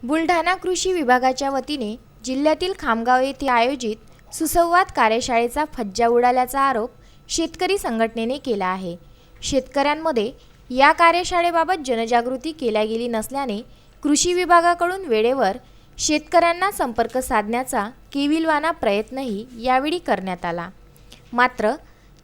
बुलढाणा कृषी विभागाच्या वतीने जिल्ह्यातील खामगाव येथे आयोजित सुसंवाद कार्यशाळेचा फज्जा उडाल्याचा आरोप शेतकरी संघटनेने केला आहे। शेतकऱ्यांमध्ये या कार्यशाळेबाबत जनजागृती केल्या गेली नसल्याने कृषी विभागाकडून वेळेवर शेतकऱ्यांना संपर्क साधण्याचा केविलवाणा प्रयत्नही यावेळी करण्यात आला। मात्र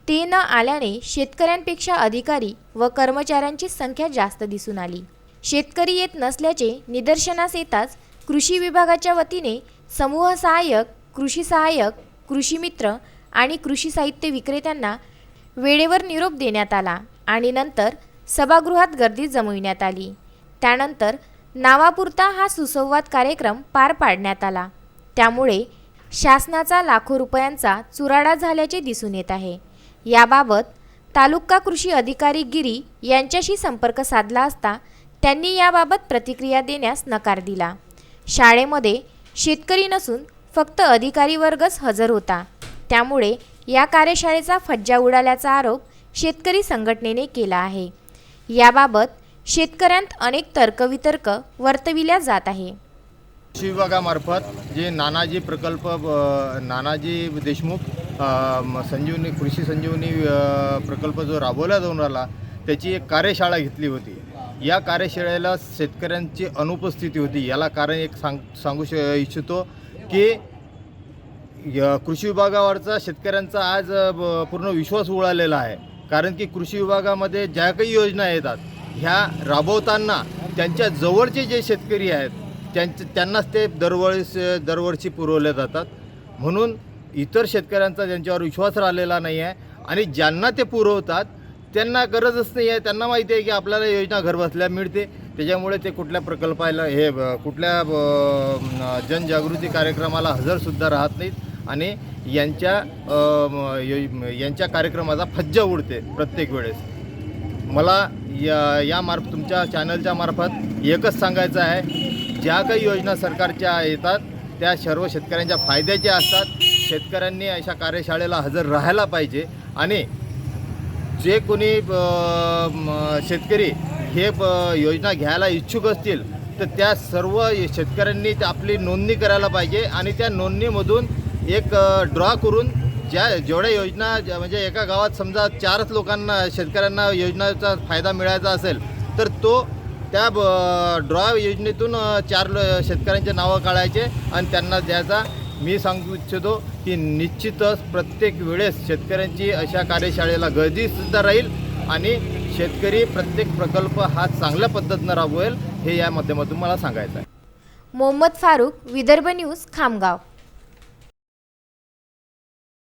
ते न आल्याने शेतकऱ्यांपेक्षा अधिकारी व कर्मचाऱ्यांची संख्या जास्त दिसून आली। शेतकरी येत नसल्याचे निदर्शनास येताच कृषी विभागाच्या वतीने समूह सहाय्यक, कृषी सहाय्यक, कृषी मित्र आणि कृषी साहित्य विक्रेत्यांना वेळेवर निरोप देण्यात आला आणि नंतर सभागृहात गर्दी जमविण्यात आली। त्यानंतर नावापुरता हा सुसंवाद कार्यक्रम पार पाडण्यात आला। त्यामुळे शासनाचा लाखो रुपयांचा चुराडा झाल्याचे दिसून येत आहे। याबाबत तालुका कृषी अधिकारी गिरी यांच्याशी संपर्क साधला असता त्यांनी याबाबत प्रतिक्रिया देण्यास नकार दिला। शाळेमध्ये शेतकरी नसून फक्त अधिकारी वर्गच हजर होता। त्यामुळे या कार्यशाळेचा फज्जा उडाल्याचा आरोप शेतकरी संघटनेने केला आहे। याबाबत शेतकऱ्यांत अनेक तर्कवितर्क वर्तविल्या जात आहे। कृषी विभागामार्फत जे नानाजी प्रकल्प नानाजी देशमुख संजीवनी कृषी संजीवनी प्रकल्प जो राबवला जाऊन राहिला त्याची एक कार्यशाळा घेतली होती। या कार्यशाळेला शेतकऱ्यांची अनुपस्थिती होती। याला कारण एक सांगू इच्छितो की कृषी विभागावरचा शेतकऱ्यांचा आज पूर्ण विश्वास उडालेला आहे। कारण की कृषी विभागामध्ये ज्या काही योजना येतात ह्या राबवताना त्यांच्या जवळचे जे शेतकरी आहेत त्यांनाच ते दरवर्षी पुरवले जातात। म्हणून इतर शेतकऱ्यांचा त्यांच्यावर विश्वास राहिलेला नाही आहे आणि ज्यांना ते पुरवतात त्यांना गरजच नाही आहे। त्यांना माहिती आहे की आपल्याला योजना घरबसल्या मिळते। त्याच्यामुळे ते कुठल्या प्रकल्पाला कुठल्या जनजागृती कार्यक्रमाला हजरसुद्धा राहत नाहीत आणि यांच्या कार्यक्रमाचा फज्जा उडते प्रत्येक वेळेस। मला यामार्फत तुमच्या चॅनलच्या मार्फत एकच सांगायचं आहे, ज्या काही योजना सरकारच्या येतात त्या सर्व शेतकऱ्यांच्या फायद्याच्या असतात। शेतकऱ्यांनी अशा कार्यशाळेला हजर राहायला पाहिजे आणि जे कोणी शेतकरी हे योजना घ्यायला इच्छुक असतील तर त्या सर्व शेतकऱ्यांनी आपली नोंदणी करायला पाहिजे आणि त्या नोंदणीमधून एक ड्रॉ करून जेवढ्या योजना म्हणजे एका गावात समजा 4 लोकांना शेतकऱ्यांना योजनेचा फायदा मिळायचा असेल तर त्या ड्रॉ योजनेतून 4 शेतकऱ्यांचे नावं काढायचे आणि त्यांना द्यायचा। मी सांगू इच्छितो की निश्चितच प्रत्येक वेळेस शेतकऱ्यांची अशा कार्यशाळेला गर्दीसुद्धा राहील आणि शेतकरी प्रत्येक प्रकल्प हा चांगल्या पद्धतीनं राबवेल हे या माध्यमातून मला सांगायचं आहे। मोहम्मद फारूक, विदर्भ न्यूज, खामगाव।